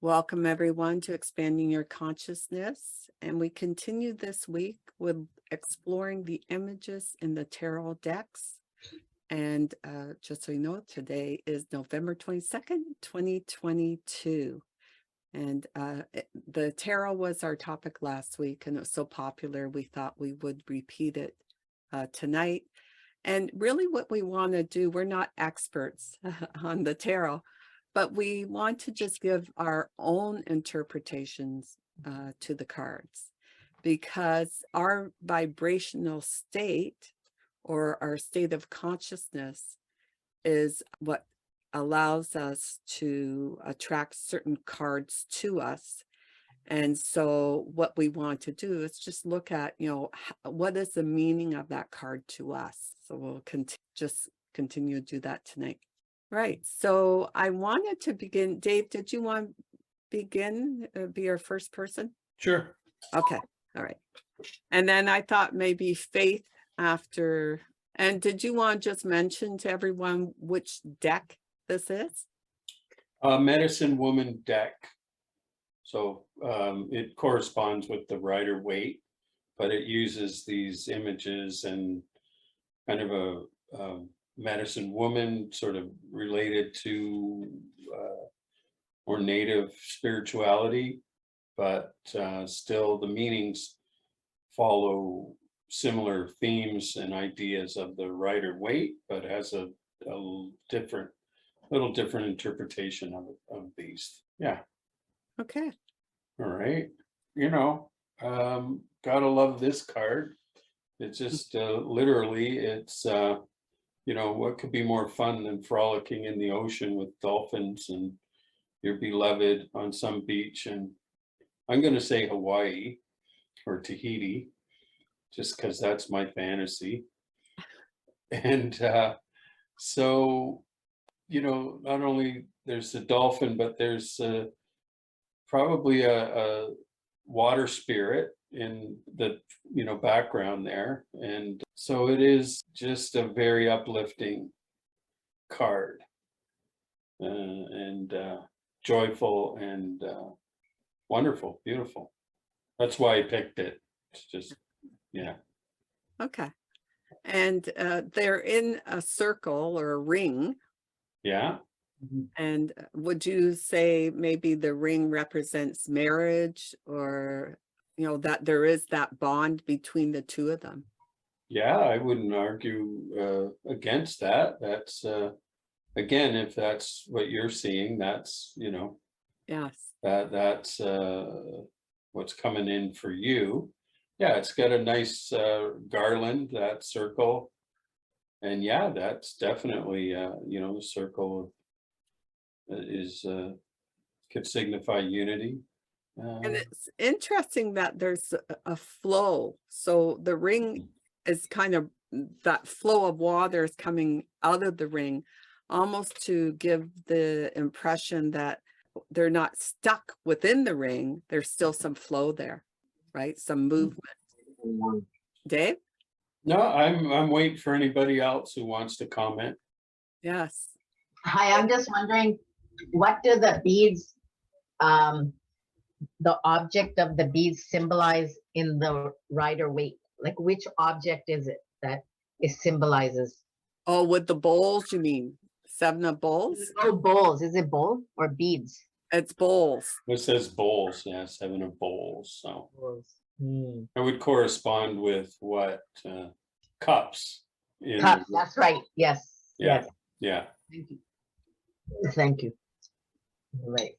Welcome everyone to Expanding Your Consciousness. And we continue this week with exploring the images in the tarot decks. And just so you know, today is November 22nd, 2022. And the tarot was our topic last week, and it was so popular, we thought we would repeat it tonight. And really what we want to do, we're not experts on the tarot, but we want to just give our own interpretations to the cards, because our vibrational state or our state of consciousness is what allows us to attract certain cards to us. And so what we want to do is just look at, what is the meaning of that card to us? So we'll just continue to do that tonight. Right. So I wanted to begin. Dave, did you want to begin, be our first person? Sure. Okay. All right. And then I thought maybe Faith after. And did you want to just mention to everyone which deck this is? Medicine Woman deck. So it corresponds with the Rider-Waite, but it uses these images and kind of a medicine woman, sort of related to more native spirituality, but still the meanings follow similar themes and ideas of the Rider-Waite, but has a little different interpretation of these. Yeah. Okay. All right. Gotta love this card. It's just literally, it's what could be more fun than frolicking in the ocean with dolphins and your beloved on some beach, and I'm going to say Hawaii or Tahiti, just because that's my fantasy. And so, not only there's the dolphin, but there's probably a water spirit in the background there, and so it is just a very uplifting card, and joyful and wonderful, beautiful. That's why I picked it. It's just, yeah. Okay. And they're in a circle or a ring. Yeah. And would you say maybe the ring represents marriage, or that there is that bond between the two of them? Yeah, I wouldn't argue against that. That's again, if that's what you're seeing, that's Yes, that's what's coming in for you. Yeah, it's got a nice garland, that circle, and yeah, that's definitely the circle is could signify unity. and it's interesting that there's a flow. So the ring is kind of, that flow of water is coming out of the ring, almost to give the impression that they're not stuck within the ring. There's still some flow there, right? Some movement. Dave? No, I'm waiting for anybody else who wants to comment. Yes. Hi, I'm just wondering, what do the beads, the object of the beads symbolize in the Rider-Waite? Like, which object is it that it symbolizes? Oh, with the bowls, you mean? 7 of bowls? Oh, bowls. Is it bowl or beads? It's bowls. It says bowls, yeah, 7 of bowls. So Bowls. it would correspond with what cups. Cups, that's right. Yes. Yeah. Yes. Yeah. Thank you. Thank you. Right.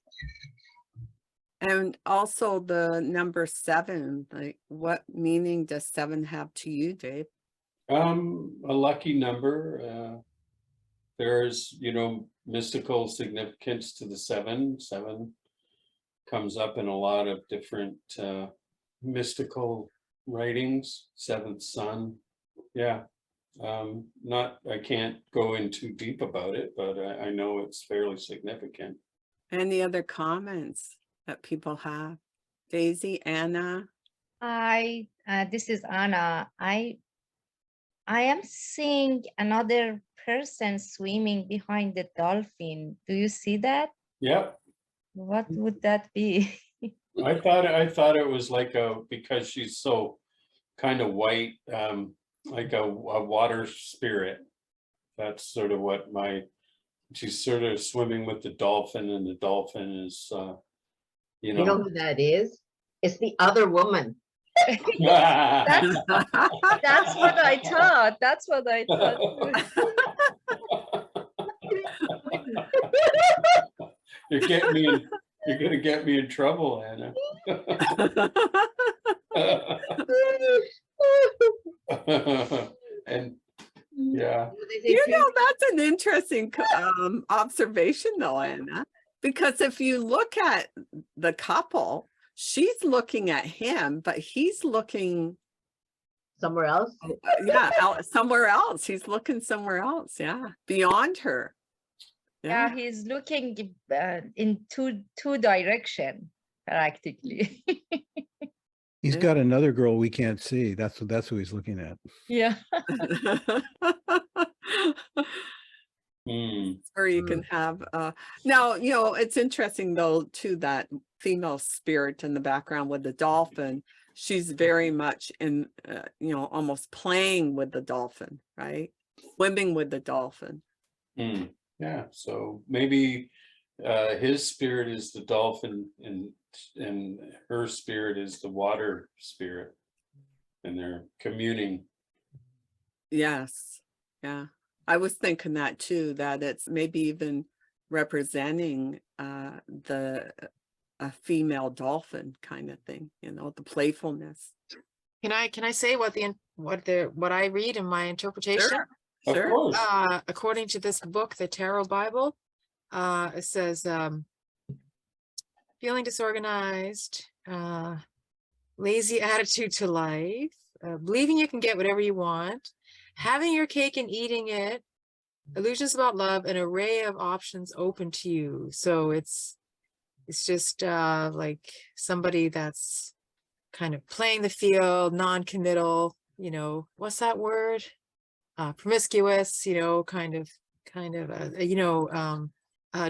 And also the number 7, like what meaning does 7 have to you, Dave? A lucky number. There's, mystical significance to the 7. 7 comes up in a lot of different mystical writings. 7th son. Yeah. I can't go in too deep about it, but I know it's fairly significant. Any other comments that people have? Daisy, Anna? This is Anna. I am seeing another person swimming behind the dolphin. Do you see that? Yep. What would that be? I thought it was like because she's so kind of white, like a water spirit. That's sort of what she's sort of swimming with the dolphin, and the dolphin is, You know who that is? It's the other woman. That's what I thought. That's what I thought. You're gonna get me in trouble, Anna. And yeah, That's an interesting observation though, Anna, because if you look at the couple, she's looking at him, but he's looking somewhere else. Somewhere else. He's looking somewhere else. Yeah, beyond her. Yeah, he's looking in two direction practically. He's got another girl we can't see. That's who he's looking at. Yeah. Or you can have now, it's interesting though too, that female spirit in the background with the dolphin. She's very much in almost playing with the dolphin, right? Swimming with the dolphin. Yeah, so maybe his spirit is the dolphin, and her spirit is the water spirit, and they're communing. Yes. Yeah. I was thinking that too, that it's maybe even representing a female dolphin kind of thing, the playfulness. Can I say what I read in my interpretation? Sure. Of course. According to this book, the Tarot Bible, it says feeling disorganized, lazy attitude to life, believing you can get whatever you want, having your cake and eating it, illusions about love, an array of options open to you. So it's just like somebody that's kind of playing the field, non-committal, what's that word? Promiscuous,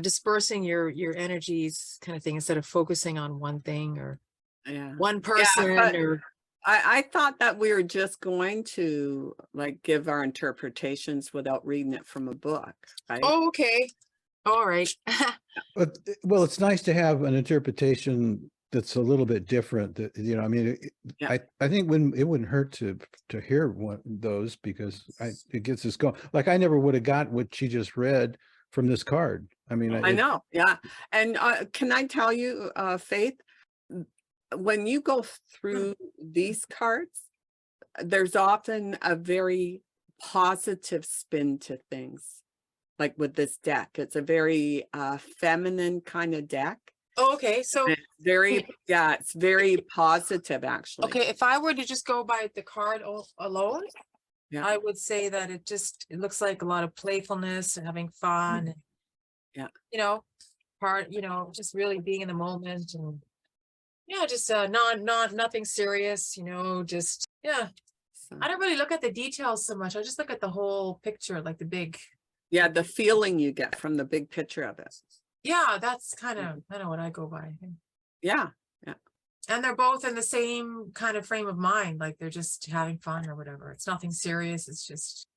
dispersing your energies kind of thing, instead of focusing on one thing or one person. I thought that we were just going to give our interpretations without reading it from a book. Right? Oh, okay. All right. But well, it's nice to have an interpretation that's a little bit different. I think it wouldn't hurt to hear those, because it gets us going. Like I never would have got what she just read from this card. I know. Yeah. And can I tell you, Faith, when you go through these cards, there's often a very positive spin to things. Like with this deck, it's a very feminine kind of deck. Oh, okay. So it's very positive, actually. Okay, if I were to just go by the card alone, I would say that it looks like a lot of playfulness and having fun. And, just really being in the moment, and just nothing serious, just I don't really look at the details so much. I just look at the whole picture, like the big. Yeah, the feeling you get from the big picture of it. Yeah, that's kind of what I go by. Yeah. And they're both in the same kind of frame of mind, like they're just having fun or whatever. It's nothing serious. It's just,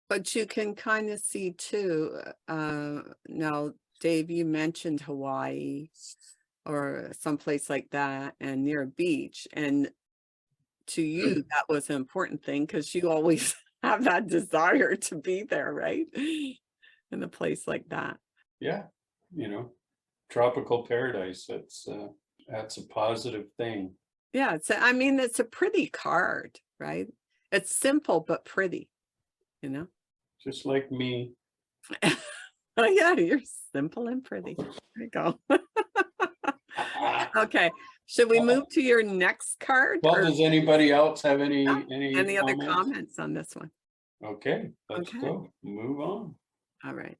But you can kind of see too, now, Dave, you mentioned Hawaii or someplace like that and near a beach. And to you, that was an important thing because you always have that desire to be there, right? In a place like that. Yeah. Tropical paradise. That's a positive thing. Yeah. It's a pretty card, right? It's simple, but pretty, Just like me. Oh yeah, you're simple and pretty. There you go. Okay. Should we move to your next card? Well, does anybody else have any other comments on this one? Okay, let's go. Move on. All right.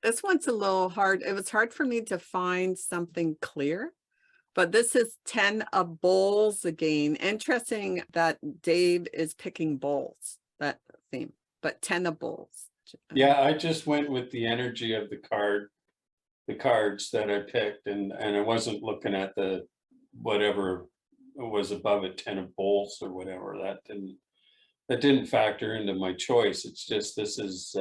This one's a little hard. It was hard for me to find something clear, but this is 10 of bowls again. Interesting that Dave is picking bowls, that theme, but 10 of bowls. Yeah, I just went with the energy of the card. cards that I picked, and I wasn't looking at the whatever was above it, 10 of bowls or whatever. That didn't factor into my choice. It's just, this is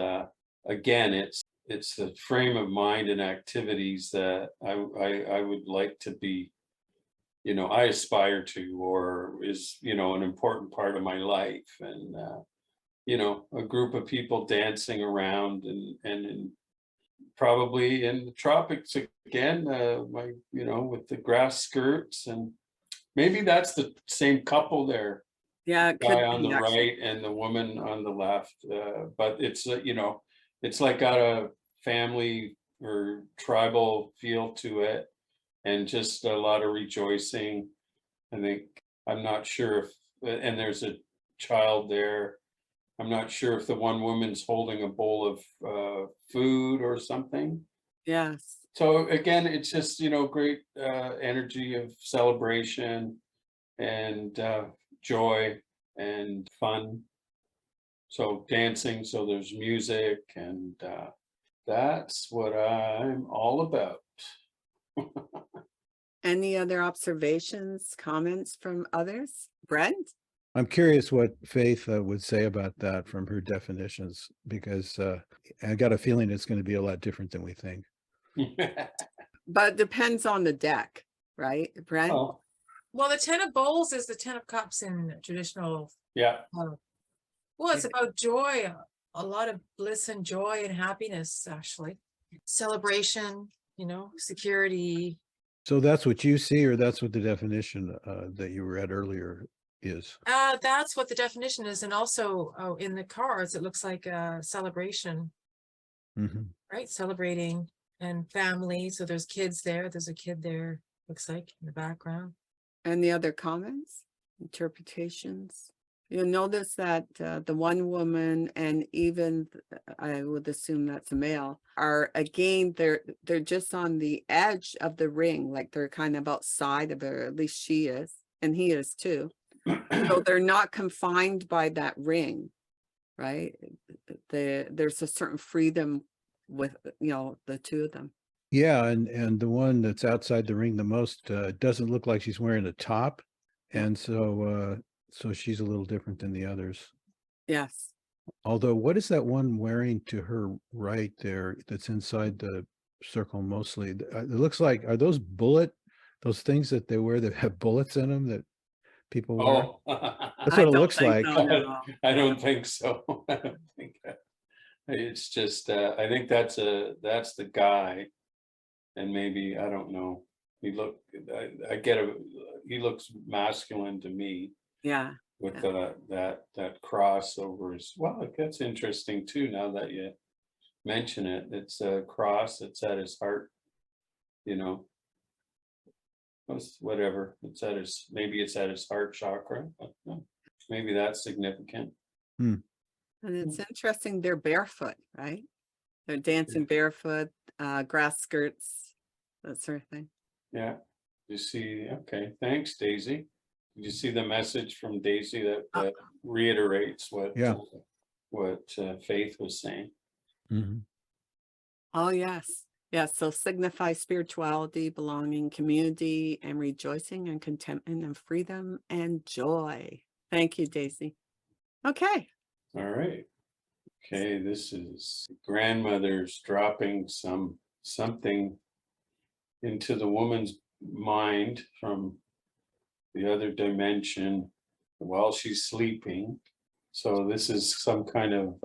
again, it's the frame of mind and activities that I would like to be, I aspire to, or is, an important part of my life. And a group of people dancing around, and probably in the tropics again, with the grass skirts, and maybe that's the same couple there. Yeah, it Guy could on be the actually. right and the woman on the left, but it's it's like got a family or tribal feel to it, and just a lot of rejoicing. I think, I'm not sure if, and there's a child there. I'm not sure if the one woman's holding a bowl of food or something. Yes. So again, it's just, great energy of celebration and joy and fun. So dancing, so there's music, and that's what I'm all about. Any other observations, comments from others? Brent? I'm curious what Faith would say about that from her definitions, because I got a feeling it's going to be a lot different than we think. But it depends on the deck, right, Brent? Oh, Well, the 10 of bowls is the 10 of cups in traditional. yeah. Well, it's about joy, a lot of bliss and joy and happiness, actually. Celebration, security. So that's what you see, or that's what the definition that you read earlier is? That's what the definition is. And also in the cards, it looks like a celebration, Mhm. right? Celebrating and family. So there's kids there. There's a kid there, looks like, in the background. Any other comments, interpretations? You'll notice that the one woman, and even I would assume that's a male, are again, they're just on the edge of the ring, like they're kind of outside of it, or at least she is, and he is too. So they're not confined by that ring, right? There's a certain freedom with, the two of them. Yeah, and the one that's outside the ring the most doesn't look like she's wearing a top, and so she's a little different than the others. Yes. Although, what is that one wearing to her right there that's inside the circle mostly? It looks like, are those those things that they wear that have bullets in them that people wear? Oh. That's I what it don't looks think like. so, no. I don't think so. I don't think it's just, I think that's the guy, and maybe, I don't know. He looks masculine to me, Yeah. with that cross over his. Well, that's interesting too, now that you mention it. It's a cross, it's at his heart, whatever, maybe it's at his heart chakra, but maybe that's significant. And it's interesting, they're barefoot, right? They're dancing barefoot, grass skirts, that sort of thing. Yeah, you see, okay, thanks, Daisy. Did you see the message from Daisy that reiterates what Faith was saying? Mhm. Oh, yes. Yes. So signify spirituality, belonging, community, and rejoicing and contentment and freedom and joy. Thank you, Daisy. Okay. All right. Okay, this is grandmother's dropping something into the woman's mind from the other dimension while she's sleeping. So this is some kind of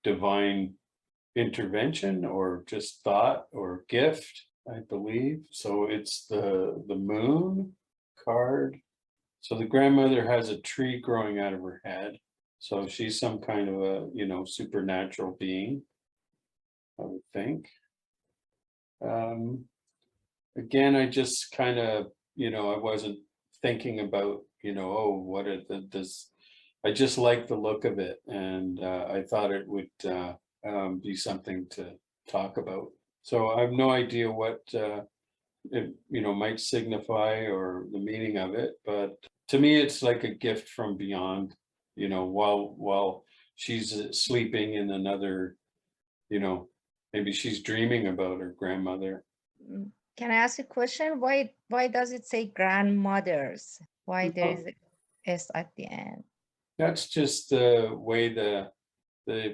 divine intervention, or just thought, or gift, I believe. So it's the moon card. So the grandmother has a tree growing out of her head. So she's some kind of a, supernatural being, I would think. Again, I just kind of, I wasn't thinking about, oh, what are this? I just like the look of it, and I thought it would be something to talk about. So I have no idea what it might signify, or the meaning of it, but to me it's like a gift from beyond, while she's sleeping in another Maybe she's dreaming about her grandmother. Can I ask a question? Why does it say grandmothers? Why there is a S at the end? That's just the way the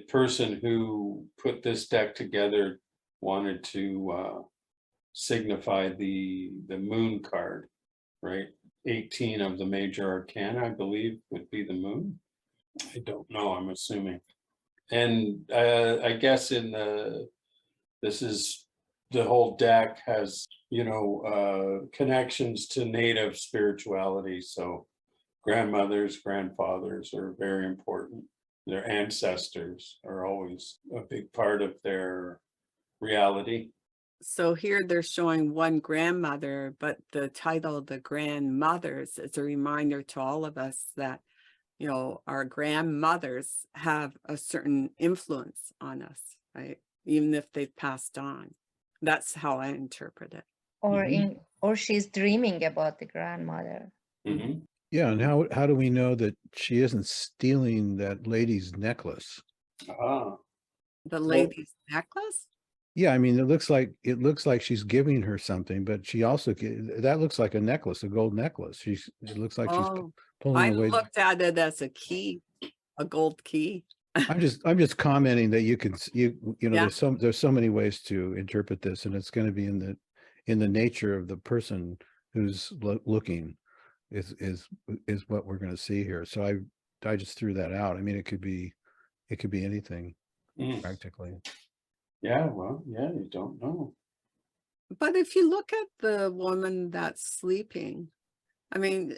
person who put this deck together wanted to signify the moon card, right? 18 of the major arcana, I believe, would be the moon. I don't know, I'm assuming. And I guess this is, the whole deck has, connections to native spirituality. So grandmothers, grandfathers are very important. Their ancestors are always a big part of their reality. So here they're showing one grandmother, but the title, The Grandmothers, is a reminder to all of us that, our grandmothers have a certain influence on us, right? Even if they've passed on. That's how I interpret it. Or she's dreaming about the grandmother. Mhm. Yeah, and how do we know that she isn't stealing that lady's necklace? Ah, The lady's necklace? Yeah, I mean, it looks like she's giving her something, but she also that looks like a necklace, a gold necklace. It looks like she's Oh, pulling I away. looked at it as a key, a gold key. I'm just commenting that Yeah. there's so many ways to interpret this, and it's going to be in the nature of the person who's looking is what we're going to see here. So I just threw that out. I mean, it could be anything mm. practically. Yeah, well, yeah, you don't know. But if you look at the woman that's sleeping, I mean,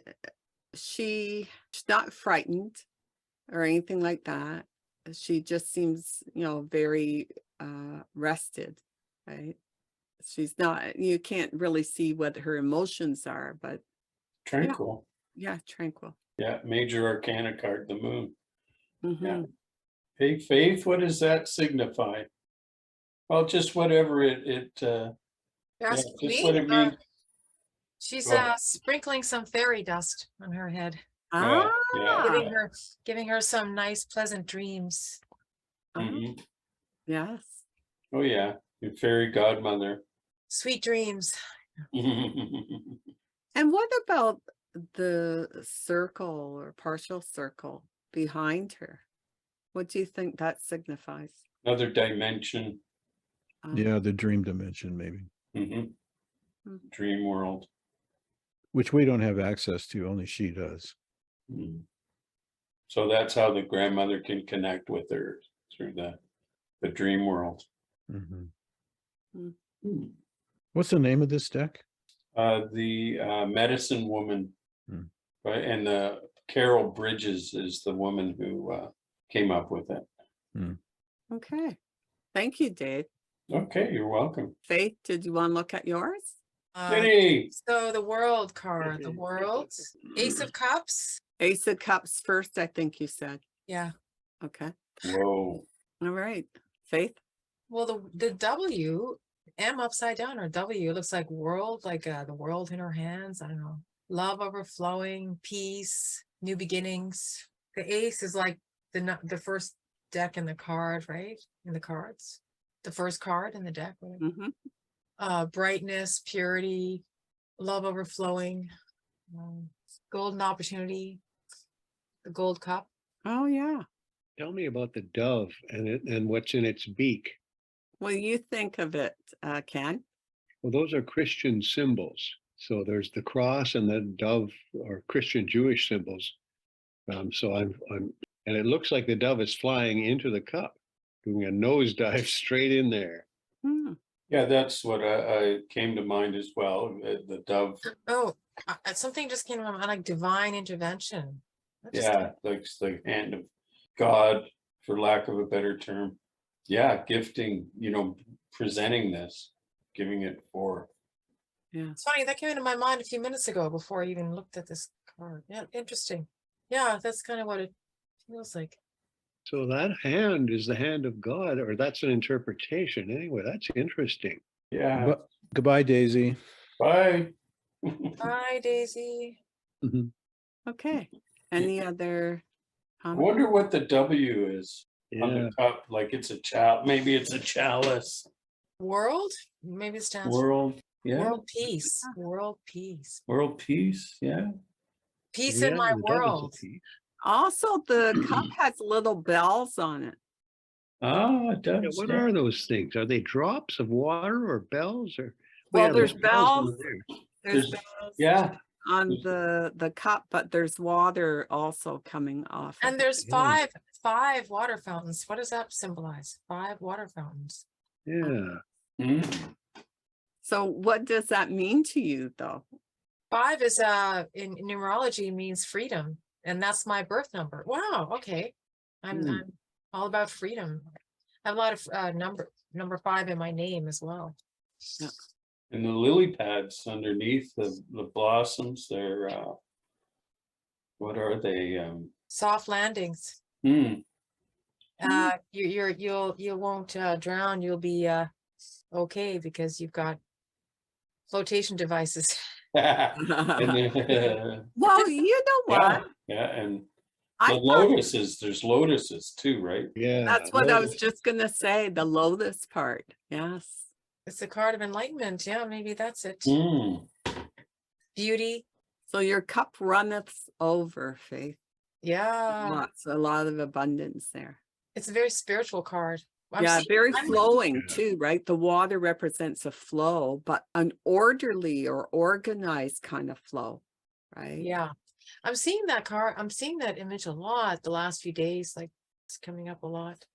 she's not frightened or anything like that. She just seems, very rested, right? She's not, you can't really see what her emotions are, but Tranquil. yeah, tranquil. Yeah, major arcana card, the moon. Yeah. Mhm. Hey, Faith, what does that signify? Well, just whatever That's just what it me. means. She's Go ahead. sprinkling some fairy dust on her head, Yeah, Ah, giving her some nice, pleasant dreams. mhm. yes. Oh, yeah, your fairy godmother. Sweet dreams. And what about the circle or partial circle behind her? What do you think that signifies? Another dimension. Yeah, the dream dimension maybe, Mhm. Mhm. Dream world. which we don't have access to. Only she does. Mm. So that's how the grandmother can connect with her, through the dream world. Mhm. Hmm. What's the name of this deck? The medicine woman, Hmm. right? And Carol Bridges is the woman who came up with it. Okay. Thank you, Dave. Okay, you're welcome. Faith, did you want to look at yours? Kitty! So the world card, the world, Ace of Cups. Ace of Cups first, I think you said. Yeah. Okay. Whoa. All right. Faith? Well, the W, M upside down, or W, looks like world, like the world in her hands. I don't know. Love overflowing, peace, new beginnings. The ace is like the first deck in the card, right? In the cards. The first card in the deck. Mm-hmm. Brightness, purity, love overflowing, golden opportunity, the gold cup. Oh, yeah. Tell me about the dove and what's in its beak. What do you think of it, Ken? Well, those are Christian symbols. So there's the cross and the dove are Christian Jewish symbols. So I'm, and it looks like the dove is flying into the cup, doing a nosedive straight in there. Hmm. Yeah, that's what I came to mind as well. The dove. Oh, something just came to my mind, like divine intervention. Yeah, like the hand of God, for lack of a better term. Yeah, gifting, presenting this, giving it forth. Yeah. It's funny, that came into my mind a few minutes ago before I even looked at this card. Yeah, interesting. Yeah, that's kind of what it feels like. So that hand is the hand of God, or that's an interpretation. Anyway, that's interesting. Yeah. But goodbye, Daisy. Bye. Hi, Daisy. Mhm. Okay. Any other I comments? wonder what the W is. on Yeah, the cup, like it's a maybe it's a chalice. World, maybe it stands for World, yeah, world peace, world peace, world peace, yeah. peace in yeah, my the dove is a world. piece. Also, the cup has little bells on it. Ah, it Yeah, does. what Yeah. are those things? Are they drops of water or bells or? Well, yeah, there's bells on bells. there. There's There's- bells Yeah, on there's- the cup, but there's water also coming off of And it. there's Yeah. five water fountains. What does that symbolize? 5 water fountains. Yeah, Mm. So what does that mean to you though? 5 is in numerology means freedom, and that's my birth number. Wow, okay. I'm all about freedom. I have a lot of number 5 in my name as well. And the lily pads underneath the blossoms, they're what are they? Soft landings. Hmm. You won't drown. You'll be okay because you've got flotation devices. And then, Well, you know yeah, what? yeah, and I the thought lotuses, there's lotuses too, right? yeah. that's what I was lotus. just gonna say, the lotus part. Yes. It's the card of enlightenment. Yeah, maybe that's it. Mm. Beauty. So your cup runneth over, Faith. Yeah, A lot of abundance there. it's a very spiritual card. I'm Yeah, seeing- very I'm- flowing Yeah. too, right? The water represents a flow, but an orderly or organized kind of flow, right? Yeah, I'm seeing that card. I'm seeing that image a lot the last few days. Like it's coming up a lot.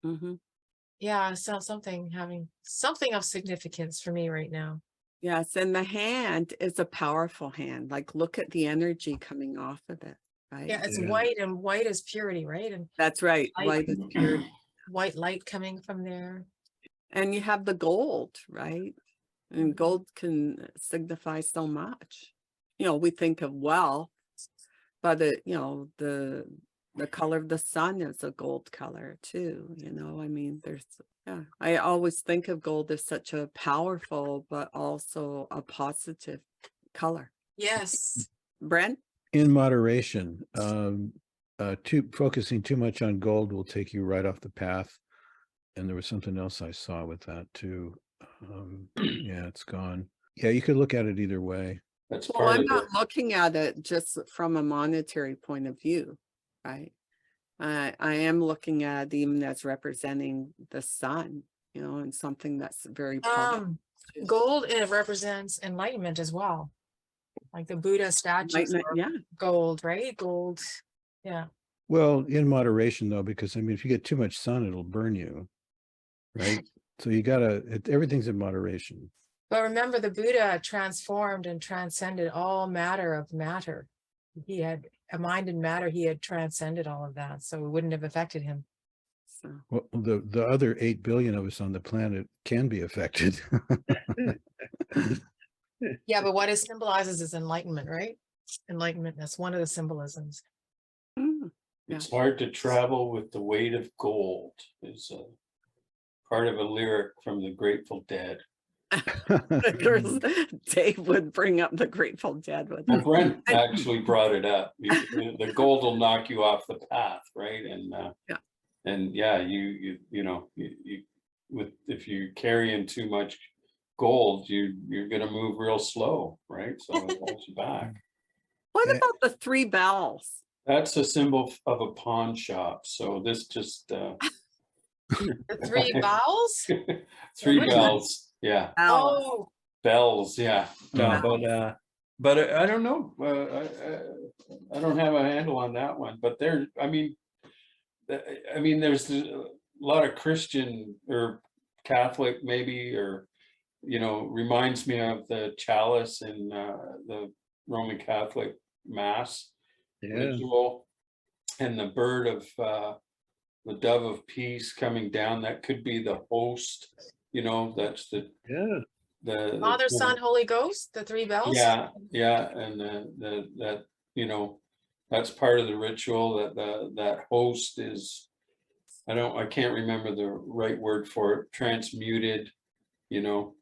Mm-hmm. Yeah, I saw something having something of significance for me right now. Yes, and the hand is a powerful hand. Like look at the energy coming off of it, right? Yeah, it's Yeah. white, and white is purity, right? And That's right. I- White is pure. white light coming from there. And you have the gold, right? And Mhm. gold can signify so much. You know, we think of wealth, but the color of the sun is a gold color too. You know, I mean, I always think of gold as such a powerful, but also a positive color. Yes. Brent? In moderation, focusing too much on gold will take you right off the path. And there was something else I saw with that too. Yeah, it's gone. Yeah, you could look at it either way. That's Well, part I'm of not it. looking at it just from a monetary point of view, right? I am looking at it even as representing the sun, you know, and something that's very positive. Gold, it represents enlightenment as well. Like the Buddha statues are Yeah, gold, right? Gold. Yeah. Well, in moderation though, because I mean, if you get too much sun, it'll burn you, right? So you everything's in moderation. But remember, the Buddha transformed and transcended all matter of matter. He had a mind and matter. He had transcended all of that, so it wouldn't have affected him. so Well, the other 8 billion of us on the planet can be affected. Yeah, but what it symbolizes is enlightenment, right? Enlightenment. That's one of the symbolisms. mm, It's hard to travel with the weight of gold is a part of a lyric from the Grateful Dead. Dave would bring up the Grateful Dead with Well, us. Brent actually brought it up. The gold will knock you off the path, right? And Yeah. and yeah, you if you're carrying too much gold, you're gonna move real slow, right? So it holds you back. What Eh. about the 3 bells? That's a symbol of a pawn shop. So this just The 3 vowels? 3 Which bells, yeah. Oh, Bells, yeah. No, Oh. but I don't know. I don't have a handle on that one. But I mean, there's a lot of Christian or Catholic maybe, or reminds me of the chalice in the Roman Catholic Mass Yeah, ritual, and the bird of the dove of peace coming down. That could be the host. That's the yeah. Father, Son, Holy Ghost, the 3 bells? Yeah, and that's part of the ritual, that host is, I can't remember the right word for it, transmuted,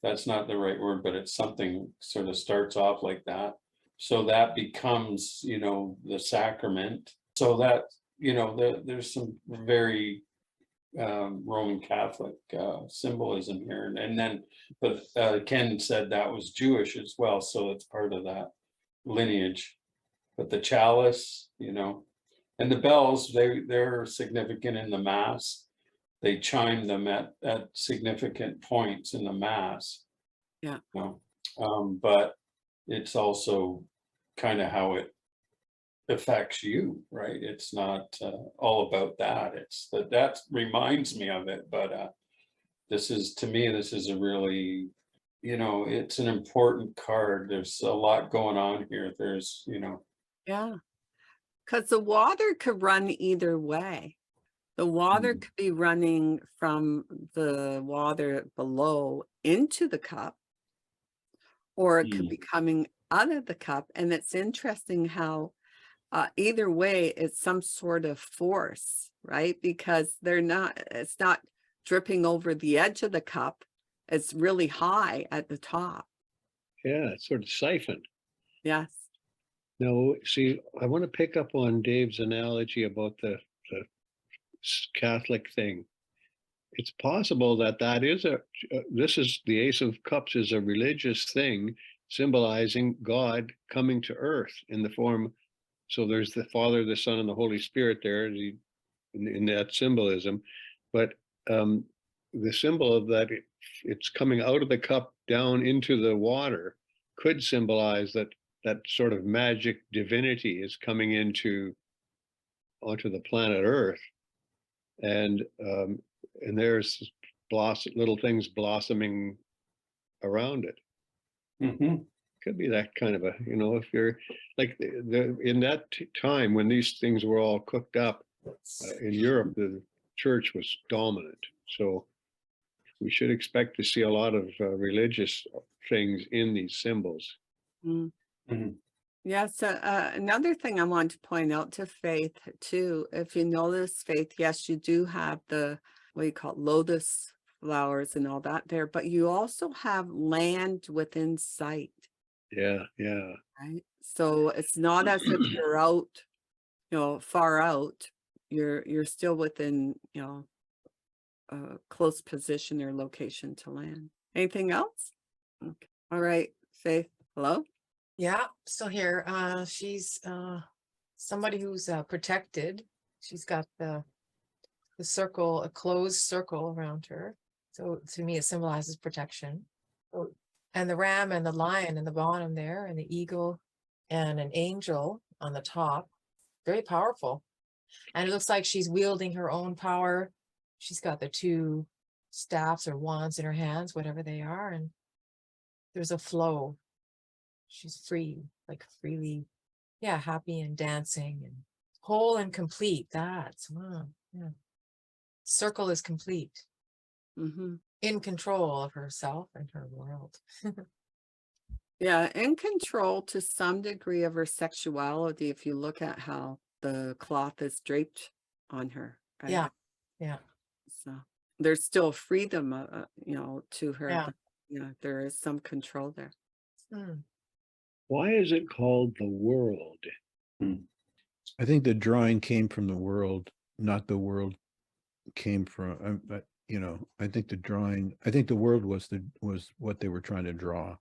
that's not the right word, but it's something sort of starts off like that. So that becomes, the sacrament. So that, there's some very Roman Catholic symbolism here. And then, but Ken said that was Jewish as well, so it's part of that lineage. But the chalice, you know, and the bells, they're significant in the mass. They chime them at significant points in the mass. Yeah. You know? But it's also kind of how it affects you, right? It's not all about that. It's that reminds me of it. But this is, to me, this is a really, you know, it's an important card. There's a lot going on here. There's, you know. Yeah. Because the water could run either way. The water could be running from the water below into the cup, or it could be coming out of the cup. And it's interesting how either way, it's some sort of force, right? Because it's not dripping over the edge of the cup. It's really high at the top. Yeah, it's sort of siphoned. Yes. No, see, I want to pick up on Dave's analogy about the Catholic thing. It's possible that this is the Ace of Cups is a religious thing symbolizing God coming to earth in the form. So there's the Father, the Son, and the Holy Spirit there in that symbolism. But the symbol of that it's coming out of the cup down into the water could symbolize that sort of magic divinity is coming onto the planet Earth, and there's little things blossoming around it. Could be that kind of a, you know, if you're like in that time when these things were all cooked up in Europe, the church was dominant. So we should expect to see a lot of religious things in these symbols. Yeah, so another thing I want to point out to Faith too, if you notice, Faith, yes, you do have the, what you call lotus flowers and all that there, but you also have land within sight. Yeah. Right. So it's not as if you're out, you know, far out. You're still within, you know, a close position or location to land. Anything else? Okay. All right, Faith. Hello? Yeah, still here. She's somebody who's protected. She's got the circle, a closed circle around her. So to me, it symbolizes protection. And the ram and the lion in the bottom there, and the eagle and an angel on the top. Very powerful. And it looks like she's wielding her own power. She's got the two staffs or wands in her hands, whatever they are. And there's a flow. She's free, like freely, yeah, happy and dancing and whole and complete. That's, wow, yeah. Circle is complete. In control of herself and her world. Yeah, in control to some degree of her sexuality, if you look at how the cloth is draped on her. Right? Yeah. So there's still freedom, you know, to her. Yeah. But, you know, there is some control there. Why is it called the world? I think the drawing came from the world, not the world came from, you know, I think the world was what they were trying to draw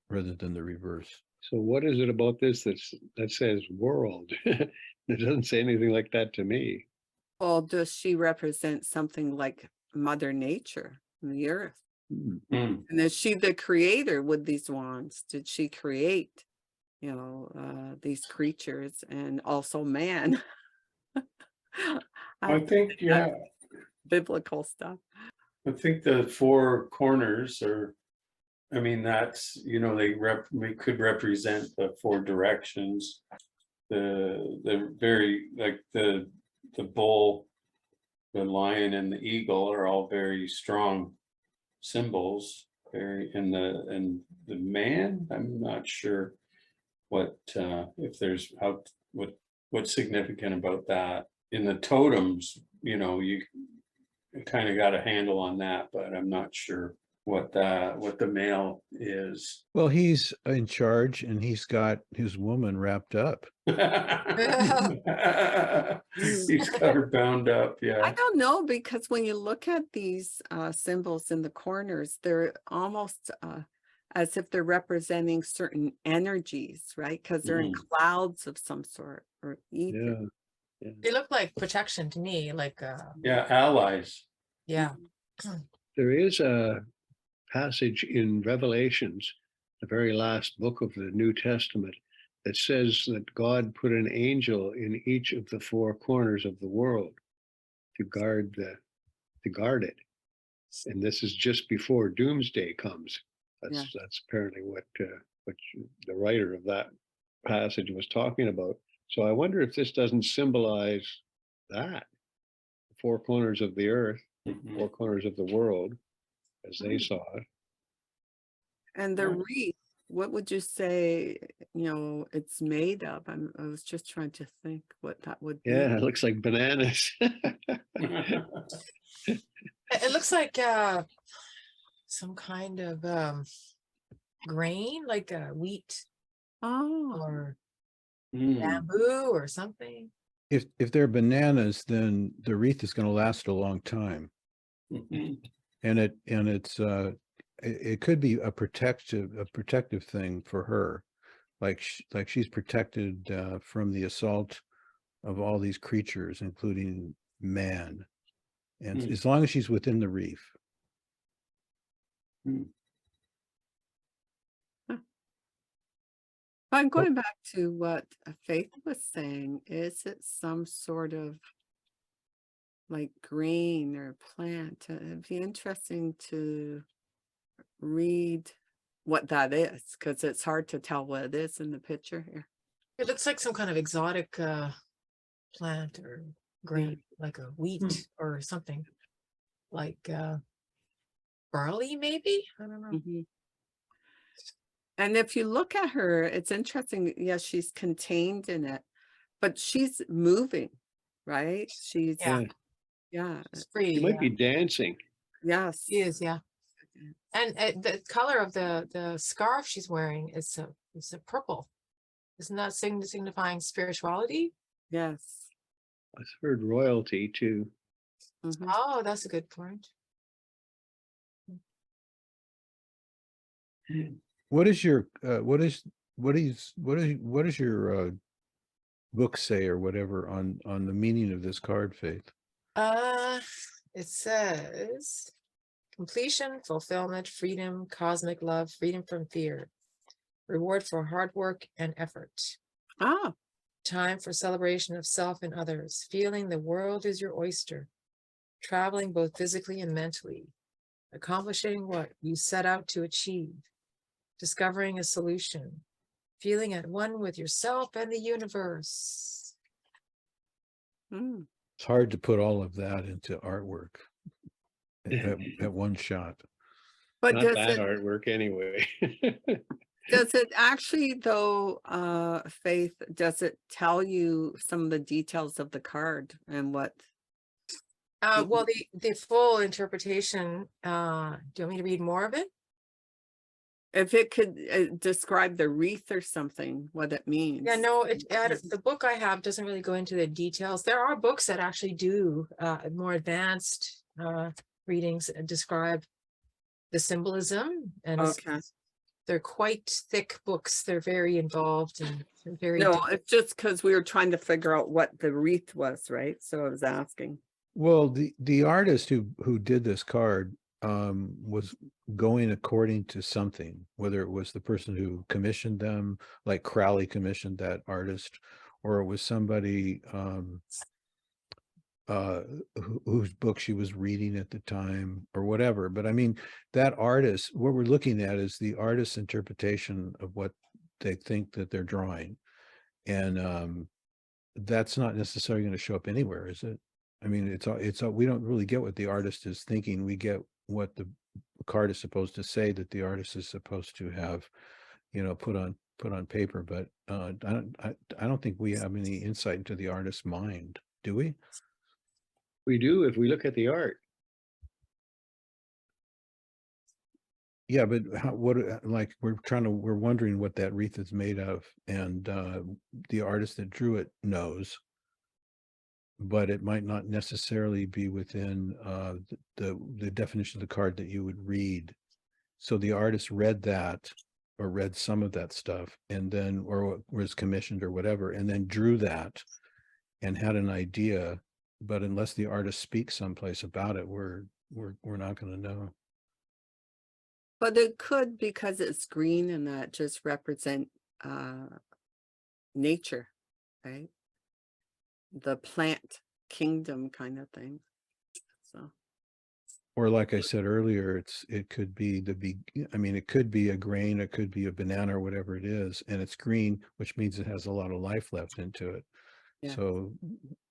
rather than the reverse. So what is it about this that says world? It doesn't say anything like that to me. Well, does she represent something like Mother Nature, the earth? And is she the creator with these wands? Did she create, you know, these creatures and also man? I think, yeah. Biblical stuff. I think the four corners are, I mean, that's, you know, they could represent the four directions. The very, like the bull, the lion, and the eagle are all very strong symbols. And the man, I'm not sure what if there's what's significant about that. In the totems, you know, you kind of got a handle on that, but I'm not sure what the male is. Well, he's in charge and he's got his woman wrapped up. He's got her bound up, I yeah. don't know, because when you look at these symbols in the corners, they're almost as if they're representing certain energies, right? Because they're in clouds of some sort or ether. Yeah. They look like protection to me, like Yeah, allies. yeah. There is a passage in Revelations, the very last book of the New Testament, that says that God put an angel in each of the four corners of the world to guard it. And this is just before doomsday comes. That's apparently what the writer of that passage was talking about. So I wonder if this doesn't symbolize that, the four corners of the earth, Mhm. four corners of the world, as they saw it. And the Right. wreath, what would you say, it's made of? I was just trying to think what that would be. Yeah, it looks like bananas. It looks like some kind of grain, like wheat Oh, or Mm. bamboo or something. If they're bananas, then the wreath is going to last a long time. Mhm. And it could be a protective thing for her, like she's protected from the assault of all these creatures, including man, and Hmm. as long as she's within the reef. I'm going back to what Faith was saying. Is it some sort of like grain or plant? It'd be interesting to read what that is, because it's hard to tell what it is in the picture here. It looks like some kind of exotic plant or grain, like a wheat or something, like barley, maybe. I don't know. Mhm. And if you look at her, it's interesting. Yes, she's contained in it, but she's moving, right? She's, Yeah, yeah, it's free. You might Yeah. be dancing. yes. She is, yeah. And the color of the scarf she's wearing is a purple. Isn't that signifying spirituality? Yes. I've heard royalty too. Mhm. Oh, that's a good point. What is your what does your book say or whatever on the meaning of this card, Faith? It says completion, fulfillment, freedom, cosmic love, freedom from fear, reward for hard work and effort, Ah, time for celebration of self and others, feeling the world is your oyster, traveling both physically and mentally, accomplishing what you set out to achieve, discovering a solution, feeling at one with yourself and the universe. mm. It's hard to put all of that into artwork at one shot. But Not that artwork anyway. does it actually though, Faith, does it tell you some of the details of the card and what? Well, the full interpretation, do you want me to read more of it? If it could describe the wreath or something, what it means. Yeah, no, the book I have doesn't really go into the details. There are books that actually do more advanced readings and describe the symbolism, and Okay. they're quite thick books. They're very involved and very No, deep. it's just because we were trying to figure out what the wreath was, right? So I was asking. Well, the artist who did this card was going according to something, whether it was the person who commissioned them, like Crowley commissioned that artist, or it was somebody whose book she was reading at the time or whatever. But I mean, that artist, what we're looking at is the artist's interpretation of what they think that they're drawing. And that's not necessarily going to show up anywhere, is it? I mean, it's all, we don't really get what the artist is thinking. We get what the card is supposed to say that the artist is supposed to have, put on paper. But I don't think we have any insight into the artist's mind, do we? We do if we look at the art. Yeah, but like, we're wondering what that wreath is made of, and the artist that drew it knows, but it might not necessarily be within the definition of the card that you would read. So the artist read that, or read some of that stuff, and then, or was commissioned or whatever, and then drew that and had an idea. But unless the artist speaks someplace about it, we're not going to know. But it could, because it's green and that just represent nature, right? The plant kingdom kind of thing. So Or like I said earlier, it could be I mean, it could be a grain, it could be a banana or whatever it is, and it's green, which means it has a lot of life left into it. Yeah. So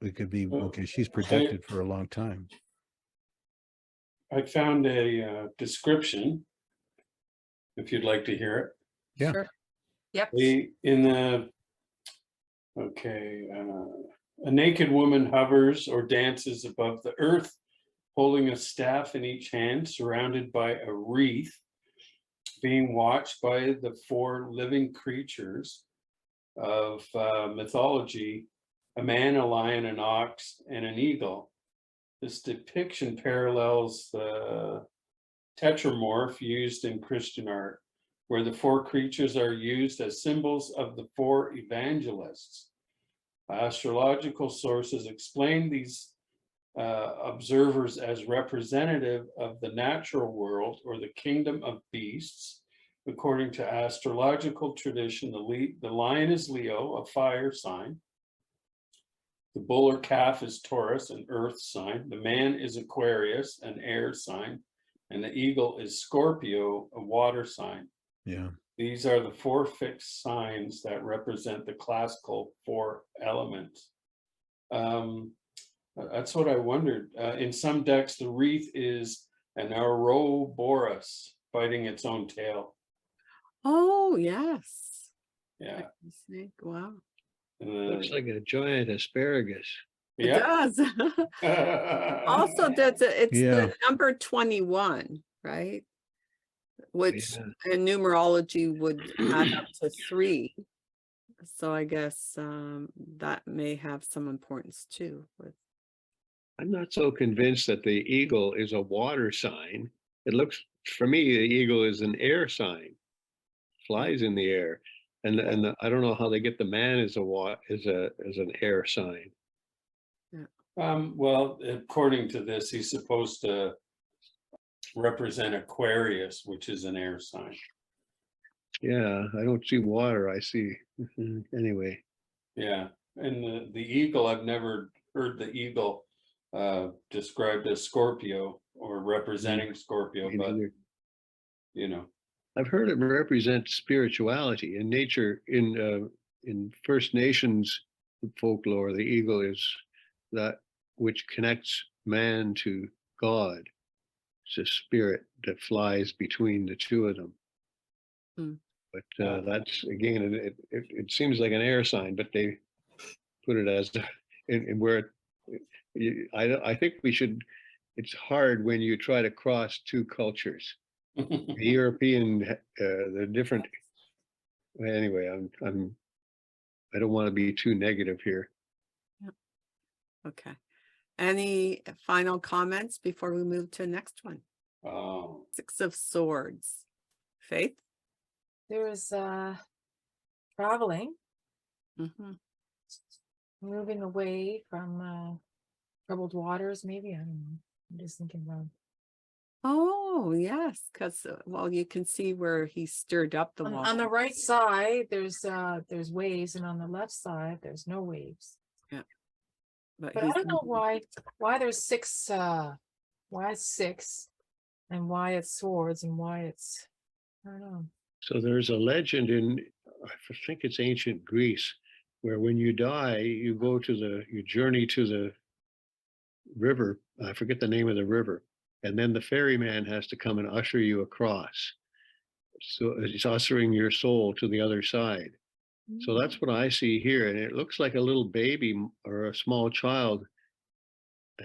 it could be, Well, okay, she's protected for a long time. I found a description, if you'd like to hear it. Yeah. Sure. Yep. A naked woman hovers or dances above the earth, holding a staff in each hand, surrounded by a wreath, being watched by the 4 living creatures of mythology: a man, a lion, an ox, and an eagle. This depiction parallels the tetramorph used in Christian art, where the 4 creatures are used as symbols of the 4 evangelists. Astrological sources explain these observers as representative of the natural world or the kingdom of beasts. According to astrological tradition, the lion is Leo, a fire sign. The bull or calf is Taurus, an earth sign. The man is Aquarius, an air sign. And the eagle is Scorpio, a water sign. Yeah. These are the 4 fixed signs that represent the classical 4 elements. That's what I wondered. In some decks, the wreath is an Ouroboros biting its own tail. oh yes. Yeah. Like the snake. Wow. Looks like a giant asparagus. It Yeah. does. Also, it's Yeah. the number 21, right? Which Yeah. in numerology would add up to 3. So I guess that may have some importance too. I'm not so convinced that the eagle is a water sign. It looks, for me, the eagle is an air sign, flies in the air. I don't know how they get the man as an air sign. Well, according to this, he's supposed to represent Aquarius, which is an air sign. Yeah, I don't see water. I see. Anyway, Yeah. And the eagle, I've never heard the eagle described as Scorpio or representing Scorpio, me but neither. you know. I've heard it represents spirituality in nature. In First Nations folklore, the eagle is that which connects man to God. It's a spirit that flies between the 2 of them. Hmm. But that's, again, it seems like an air sign, but they put it as in where I think we should. It's hard when you try to cross 2 cultures. The European, the different. Anyway, I don't want to be too negative here. Okay. Any final comments before we move to the next one? Oh, 6 of Swords. Faith? There's traveling, Mm-hmm. moving away from troubled waters, maybe. I don't know. I'm just thinking about Oh, yes, because, well, you can see where he stirred up the on the water. right side, there's waves, and on the left side, there's no waves. But I he's don't know why there's 6 why it's 6 and why it's swords and why it's, I don't know. So there's a legend I think it's ancient Greece, where when you die, you journey to the river. I forget the name of the river, and then the ferryman has to come and usher you across. So he's ushering your soul to the other side. So that's what I see here, and it looks like a little baby or a small child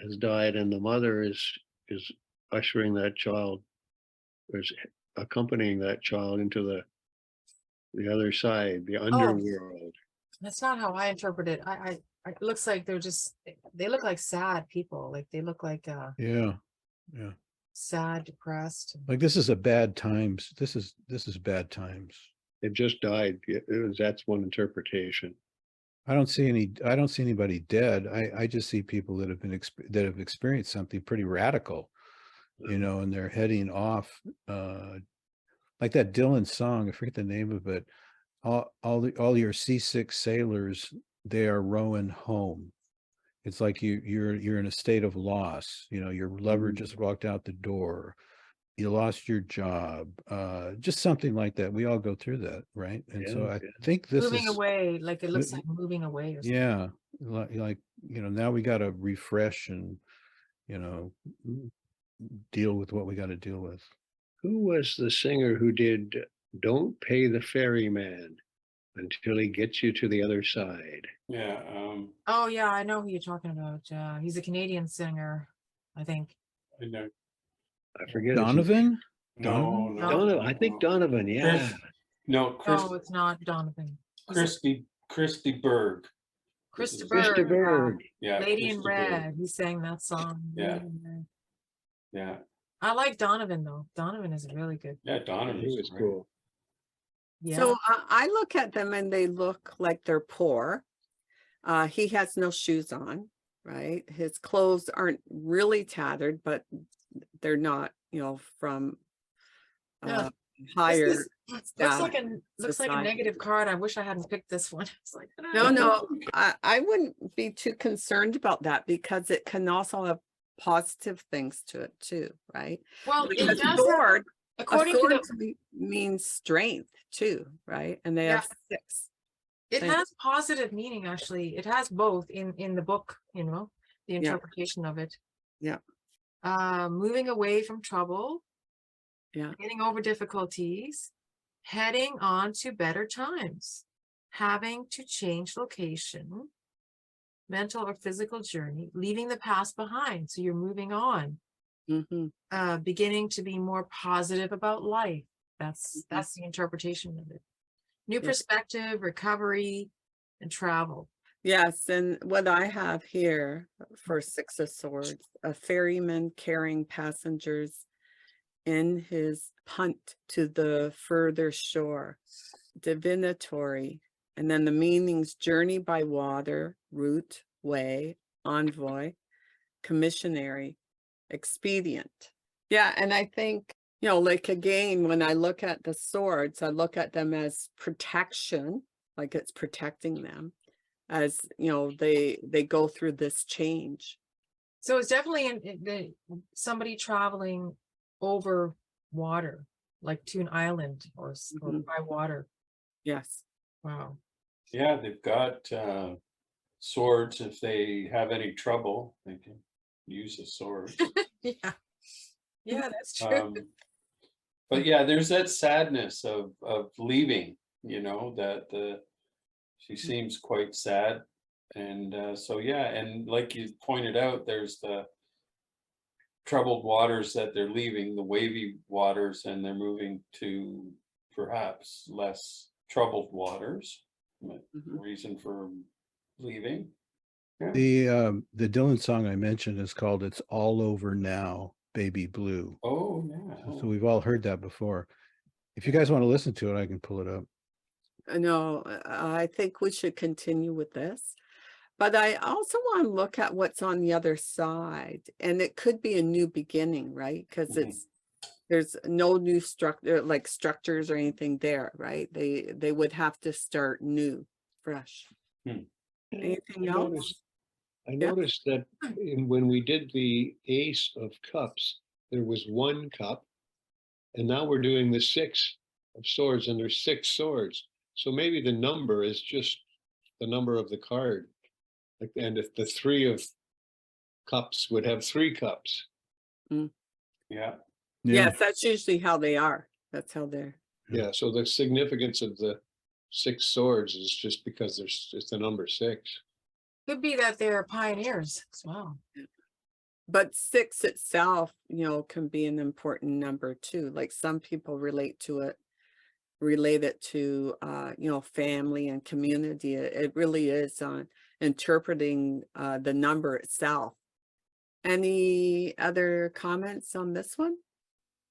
has died, and the mother is ushering that child, or is accompanying that child into the other side, the underworld. That's not how I interpret it. It looks like they look like sad people. Like they look like Yeah. sad, depressed. Like this is a bad times. This is bad times. They've just died. That's one interpretation. I don't see anybody dead. I just see people that have that have experienced something pretty radical, and they're heading off, like that Dylan song. I forget the name of it. All your seasick sailors, they are rowing home. It's like you're in a state of loss. Your lover just walked out the door. You lost your job, just something like that. We all go through that, right? And so I think this Moving is away, like it looks like moving away or something. yeah, like now we got to refresh and deal with what we got to deal with. Who was the singer who did "Don't Pay the Ferryman Until He Gets You to the Other Side"? Yeah. Oh yeah, I know who you're talking about. He's a Canadian singer, I think. I know. I forget his name. Donovan? No, Donovan. I think Donovan. Yeah. No, it's not Donovan. Christy Berg. Christopher Berg. Yeah. Lady in Christy Berg. Red. He sang that song. Yeah. Lady in Red. Yeah. I like Donovan though. Donovan is really good. Yeah. Donovan He was cool. Yeah. So I look at them and they look like they're poor. He has no shoes on, right? His clothes aren't really tattered, but they're not, from Yeah. higher. Looks like a society. negative card. I wish I hadn't picked this one. It's like No, I wouldn't be too concerned about that because it can also have positive things to it too, right? Well, it Because does sword, according a to sword the means strength too, right? And they have 6. it Thank- has positive meaning actually. It has both in the book, the Yeah. interpretation of it. Yeah. Moving away from trouble. Yeah. Getting over difficulties, heading on to better times, having to change location, mental or physical journey, leaving the past behind. So you're moving on, Mhm. beginning to be more positive about life. That's the interpretation of it. New perspective, recovery, and travel. Yes, and what I have here for 6 of Swords, a ferryman carrying passengers in his punt to the further shore, divinatory, and then the meanings: journey by water, route, way, envoy, commissionary, expedient. Yeah, and I think, like again, when I look at the swords, I look at them as protection, like it's protecting them as, they go through this change. So it's definitely somebody traveling over water, like to an island or by water. Yes. Wow. Yeah. They've got swords. If they have any trouble, they can use a sword. Yeah. Yeah, that's true. But yeah, there's that sadness of leaving, that she seems quite sad. And so, yeah. And like you pointed out, there's the troubled waters that they're leaving, the wavy waters, and they're moving to perhaps less troubled waters. Reason for leaving. Yeah. The Dylan song I mentioned is called "It's All Over Now, Baby Blue." Oh, yeah. So we've all heard that before. If you guys want to listen to it, I can pull it up. No, I think we should continue with this. But I also want to look at what's on the other side, and it could be a new beginning, right? Because there's no new structure, like structures or anything there, right? They would have to start new, fresh. Anything else? I noticed that when we did the Ace of Cups, there was 1 cup, and now we're doing the 6 of Swords, and there's 6 swords. So maybe the number is just the number of the card. And if the 3 of Cups would have 3 cups. Yeah. Yes, that's usually how they are. That's how they're. Yeah. So the significance of the 6 swords is just because it's the number 6. Could be that they're pioneers as well. But 6 itself, can be an important number too. Like some people relate it to, family and community. It really is on interpreting the number itself. Any other comments on this one?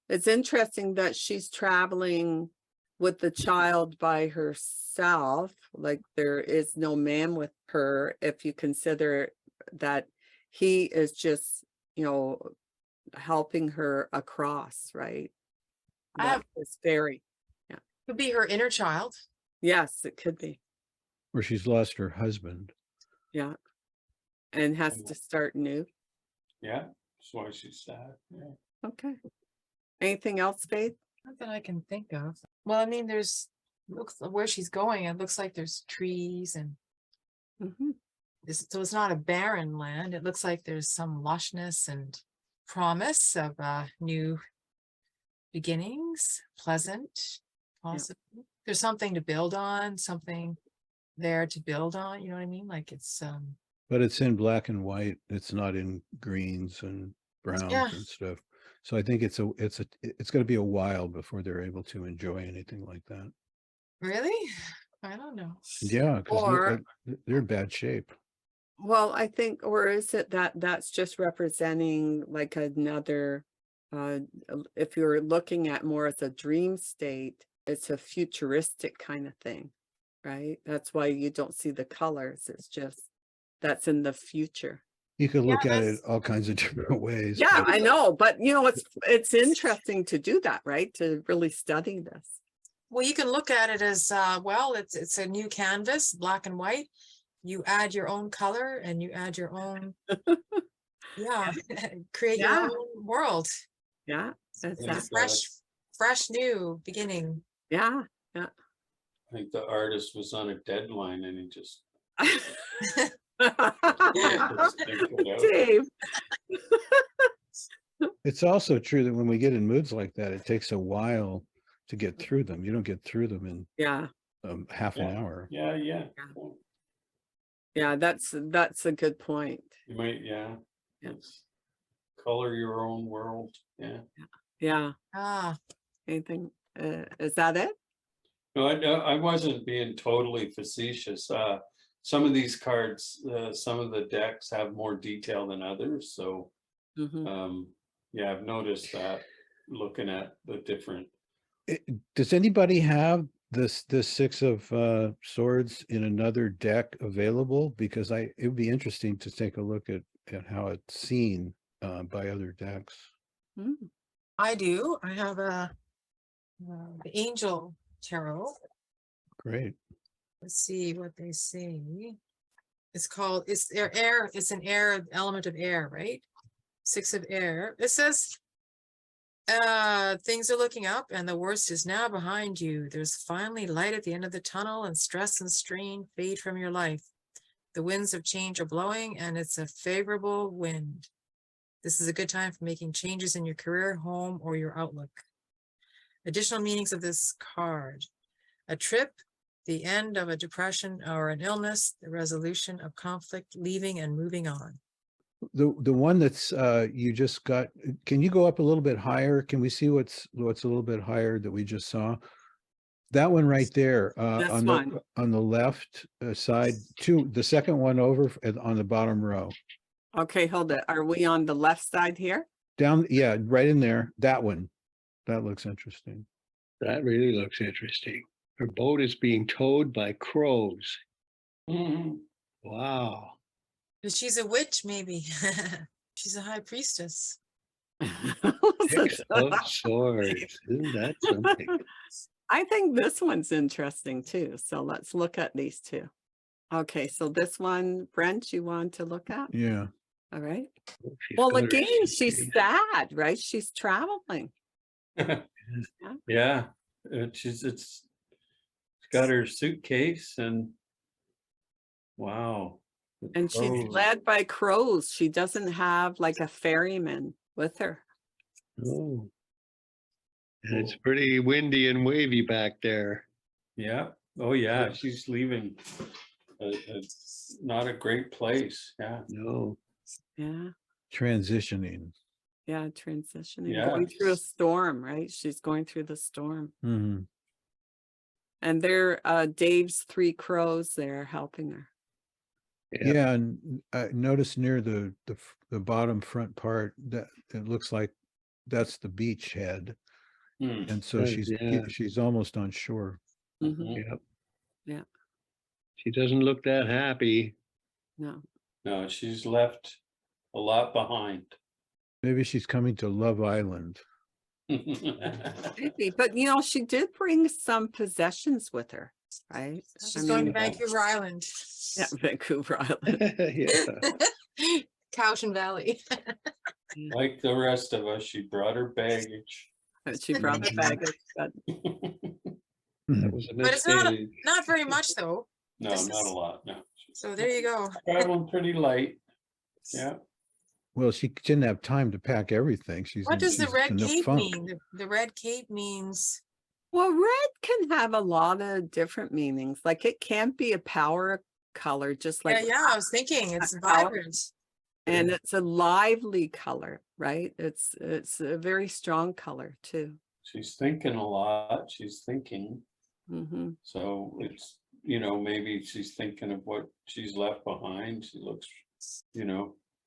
It's interesting that she's traveling with the child by herself, like there is no man with her, if you consider that he is just, helping her across, right? I have- It's very, Could be her inner child. yes, it could be, Or she's lost her husband. yeah. And has to start new. Yeah, that's why she's sad. Yeah. Okay. Anything else, Faith? Not that I can think of. Well, I mean, looks where she's going. It looks like there's trees and Mhm. so it's not a barren land. It looks like there's some lushness and promise of new beginnings, pleasant, possibly. There's something to build on, something there to build on. You know what I mean? Like it's But it's in black and white. It's not in greens and browns Yeah. and stuff. So I think it's going to be a while before they're able to enjoy anything like that. really, I don't know. Yeah, Or- because they're in bad shape. Well, I think, or is it that that's just representing like another, if you're looking at more as a dream state, it's a futuristic kind of thing, right? That's why you don't see the colors. It's just, that's in the future. You could look at it that's- all kinds of different ways. Yeah, but I know, but it's interesting to do that, right? To really study this. Well, you can look at it as well. It's a new canvas, black and white. You add your own color and you add your own, yeah, create your Yeah. own world. Yeah, It's a exactly. fresh new beginning. Yeah. I think the artist was on a deadline and he just Dave. it's also true that when we get in moods like that, it takes a while to get through them. You don't get through them in Yeah, half an hour. Yeah. yeah, that's a good point. You might, yeah. Yeah. It's color your own world. Yeah. Yeah, Ah, anything, is that it? No, I wasn't being totally facetious. Some of these cards, some of the decks have more detail than others. So, Mhm. yeah, I've noticed that looking at the different. Does anybody have this 6 of swords in another deck available? Because it would be interesting to take a look at how it's seen by other decks. Mm. I do. I have the Angel Tarot. Great. Let's see what they say. It's their air. It's an air element of air, right? 6 of air. It says, things are looking up and the worst is now behind you. There's finally light at the end of the tunnel and stress and strain fade from your life. The winds of change are blowing and it's a favorable wind. This is a good time for making changes in your career, home, or your outlook. Additional meanings of this card: a trip, the end of a depression or an illness, the resolution of conflict, leaving and moving on. The one that's you just got, can you go up a little bit higher? Can we see what's a little bit higher that we just saw? That one right there This on one. the left side, the second one over on the bottom row. Okay, hold it. Are we on the left side here? Down, yeah, right in there. That one. That looks interesting. That really looks interesting. Her boat is being towed by crows. Mhm. Wow. But she's a witch, maybe. She's a high priestess. 6 of swords. Isn't that something? I think this one's interesting too. So let's look at these two. Okay, so this one, Brent, you want to look at? Yeah. All right. Oh, she's Well, got her again, she's suitcase. sad, right? She's traveling. Yeah, it's got her suitcase and wow. the And she's crows. led by crows. She doesn't have like a ferryman with her. Oh. And it's pretty windy and wavy back there. Yeah. Oh yeah, she's leaving. It's not a great place. Yeah. No. Yeah. transitioning. Yeah, transitioning, going through a Yes. storm, right? She's going through the storm. Mhm. And they're Dave's 3 crows there helping her. Yeah. Yeah, and I noticed near the bottom front part that it looks like that's the beach head, Hmm. and so Does, yeah. she's almost on shore. Mhm. Yep. Yeah. She doesn't look that happy. No. No, she's left a lot behind. Maybe she's coming to Love Island. Maybe, but she did bring some possessions with her, right? She's going to Vancouver Island. Yeah, Vancouver Island. Yeah. Cowshan Valley. Like the rest of us, she brought her baggage. She brought the baggage, but That was a But it's not mistake. not very much though. No, This not is- a lot, no. So there you go. Traveling pretty light. Yeah. Well, she didn't have time to pack everything. What does the she's red in a cape funk. mean? The red cape means well, red can have a lot of different meanings. Like it can't be a power color, just like yeah. I was thinking it's color. vibrant. And it's a lively color, right? It's a very strong color too. She's thinking a lot. She's thinking. Hmm. So it's, maybe she's thinking of what she's left behind. She looks,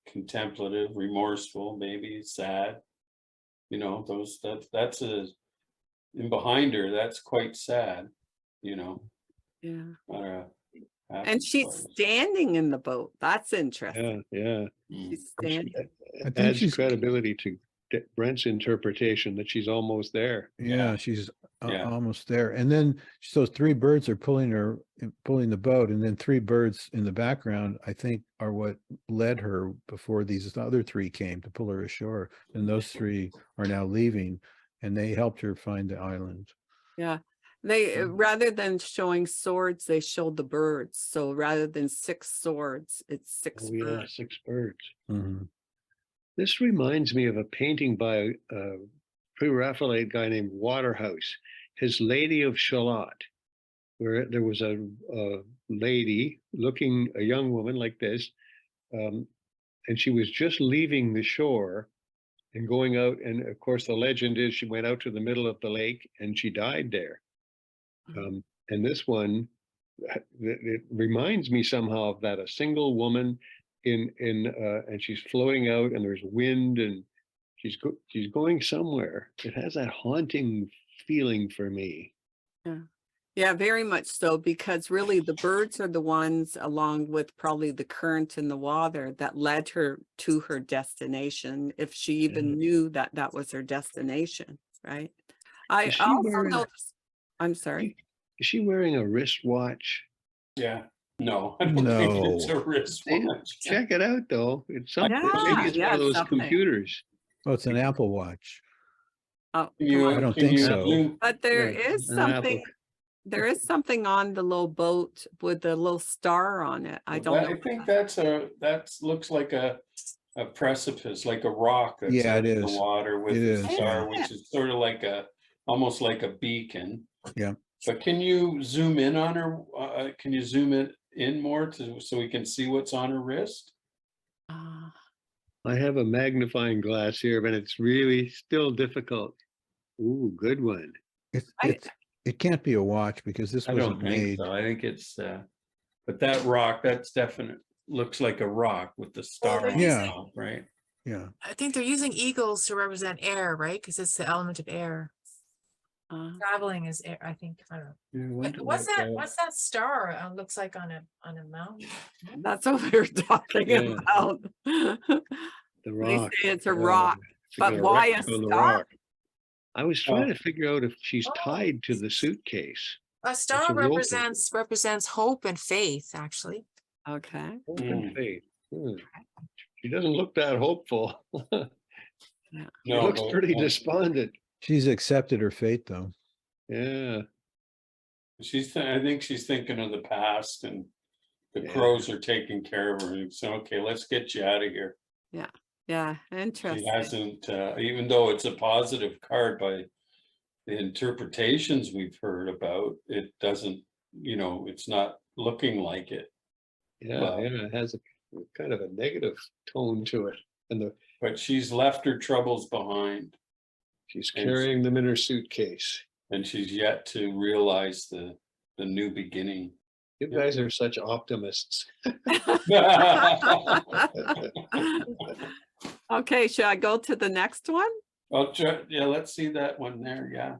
contemplative, remorseful, maybe sad. That's in behind her, that's quite sad, Yeah. not a happy And she's place. standing in the boat. That's interesting. Yeah. Mm. She's standing. I think Adds she's- credibility to Brent's interpretation that she's almost there. Yeah, she's Yeah. almost there. And then so 3 birds are pulling the boat, and then 3 birds in the background, I think, are what led her before these other 3 came to pull her ashore. And those 3 are now leaving, and they helped her find the island. Yeah. They rather than showing swords, they showed the birds. So rather than 6 swords, it's 6 Oh, yeah, birds. 6 birds. Mhm. This reminds me of a painting by a pre-Raphaelite guy named Waterhouse, his Lady of Shalott, where there was a lady looking, a young woman like this, and she was just leaving the shore and going out. And of course, the legend is she went out to the middle of the lake and she died there. And this one, it reminds me somehow of that, a single woman and she's floating out and there's wind and she's going somewhere. It has that haunting feeling for me. Yeah, very much so, because really the birds are the ones, along with probably the current in the water, that led her to her destination, if she even knew that that was her destination, right? I Is she also wearing- noticed, I'm sorry. Is she wearing a wristwatch? Yeah, no, I don't think it's a No. wristwatch. Check it out though. It's something. Yeah, Maybe it's yeah, one of those something. computers. Oh, it's an Apple Watch. Oh, Can you- I don't can think you so. zoom- but there Yeah, is an Apple. something, there is something on the little boat with the little star on it. I don't know. I think that looks like a precipice, like a rock that's Yeah, out it in the is. water with It a is, star, yeah. which is sort of like almost like a beacon. Yeah. But can you zoom in on her? Can you zoom it in more so we can see what's on her wrist? Ah, I have a magnifying glass here, but it's really still difficult. Ooh, good one. It can't be a watch because this I don't wasn't think made. so. I think it's, but that rock, that's definite, looks like a rock with the star on Yeah. top, right? Yeah. I think they're using eagles to represent air, right? Because it's the element of air. Traveling is air, I think. I don't know. Yeah, I wonder What's what that? What's that star? Looks like on a mountain. that's what we were talking Yeah. about. The They rock. say it's a Yeah, rock, it's but got why a wreck on the star? rock. I was trying to figure out if she's tied to the suitcase. A star a rope. represents hope and faith, actually. Okay. Hope and faith. She doesn't look that hopeful. She No, looks but- pretty despondent. She's accepted her fate though. Yeah. I think she's thinking of the past and the Yeah. crows are taking care of her. And so, okay, let's get you out of here. Yeah, She interesting. hasn't, even though it's a positive card by the interpretations we've heard about, it doesn't, it's not looking like it. Yeah, Wow. yeah, it has a kind of a negative tone to it. And but she's left her troubles behind, she's And- carrying them in her suitcase. and she's yet to realize the new beginning. You guys are such optimists. Okay, should I go to the next one? I'll try, yeah, let's see that one there, yeah,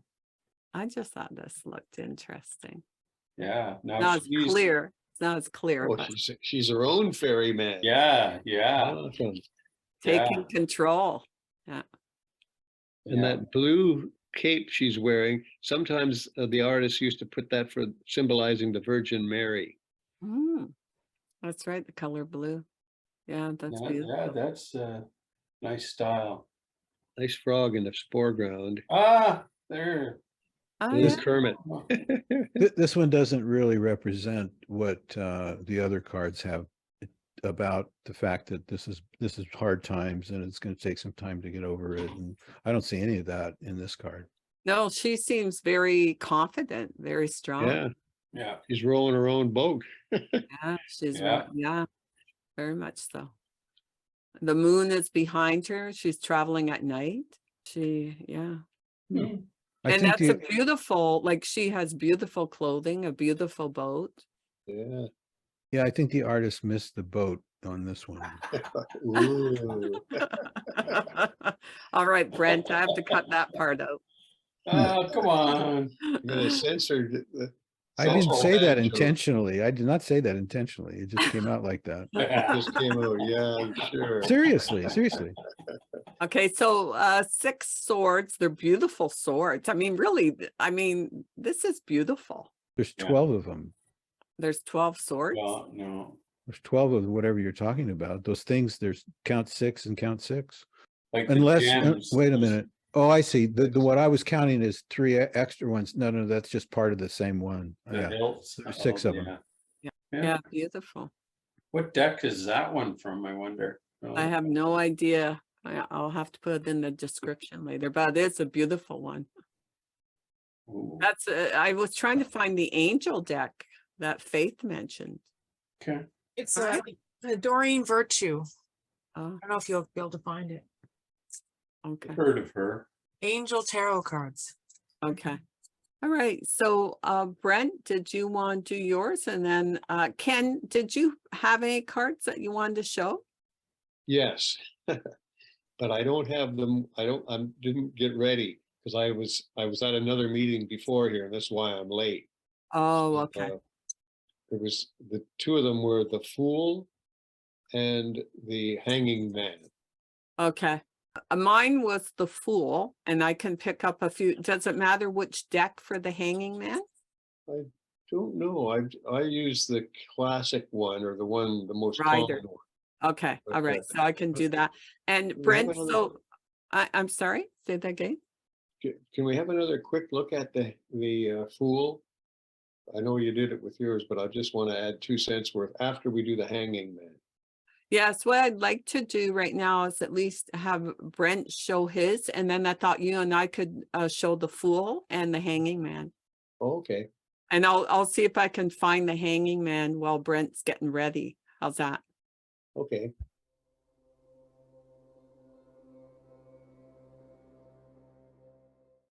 I just thought this looked interesting. yeah. Now Not as she's, clear. It's not as clear, Oh, but she's her own ferryman. yeah, yeah, Awesome. taking control. And yeah. that blue cape she's wearing, sometimes the artists used to put that for symbolizing the Virgin Mary. Mm, that's right, the color blue. Yeah, that's Yeah, beautiful. yeah, that's nice style. Nice frog in the foreground. Ah, there. Oh, There's yeah. Kermit. This one doesn't really represent what the other cards have about the fact that this is hard times and it's going to take some time to get over it. And I don't see any of that in this card. No, she seems very confident, very strong. Yeah, Yeah, she's rowing her own boat. Yeah, she's Yeah. yeah, very much so. The moon is behind her. She's traveling at night. Yeah. I And think that's a beautiful, like she has beautiful clothing, a beautiful boat. Yeah. yeah, I think the artist missed the boat on this one. Ooh. All right, Brent, I have to cut that part out. oh, come on. I'm gonna censor the. I didn't censor say that joke. intentionally. I did not say that intentionally. It just came out like that. It just came out, yeah, I'm sure. Seriously. Okay, so 6 swords, they're beautiful swords. I mean, really, this is beautiful. There's Yeah. 12 of them. There's 12 swords. Well, no, There's 12 of whatever you're talking about. Those things, there's count 6 and count 6. like the Unless, gems, wait a minute. Oh, I see. The what I was counting is 3 extra ones. No, that's just part of the same one. the Yeah. hilts. There's 6 of 'em. Yeah. Yeah, beautiful. What deck is that one from, I wonder? I have no idea. I'll have to put it in the description later, but it's a beautiful one. Ooh, That's I was trying to find the angel deck that Faith mentioned. okay. It's Alright. Doreen Virtue. Oh, I don't know if you'll be able to find it. okay. Heard of her. Angel Tarot cards. Okay. All right. So Brent, did you want to do yours? And then Ken, did you have any cards that you wanted to show? Yes. But I don't have them, I didn't get ready because I was at another meeting before here, and that's why I'm late. Oh, So, okay. There was, the 2 of them were the Fool and the Hanging Man. Okay. Mine was the Fool, and I can pick up a few. Does it matter which deck for the Hanging Man? Don't know, I use the classic one, or the most Rider. common one. Okay. But, All right. So I can do that. And we have Brent, another- so I'm sorry, say that again. Can we have another quick look at the Fool? I know you did it with yours, but I just want to add 2 cents worth after we do the Hanging Man. Yes, what I'd like to do right now is at least have Brent show his, and then I thought you and I could show the Fool and the Hanging Man. Oh, okay, And I'll see if I can find the Hanging Man while Brent's getting ready. How's that? okay.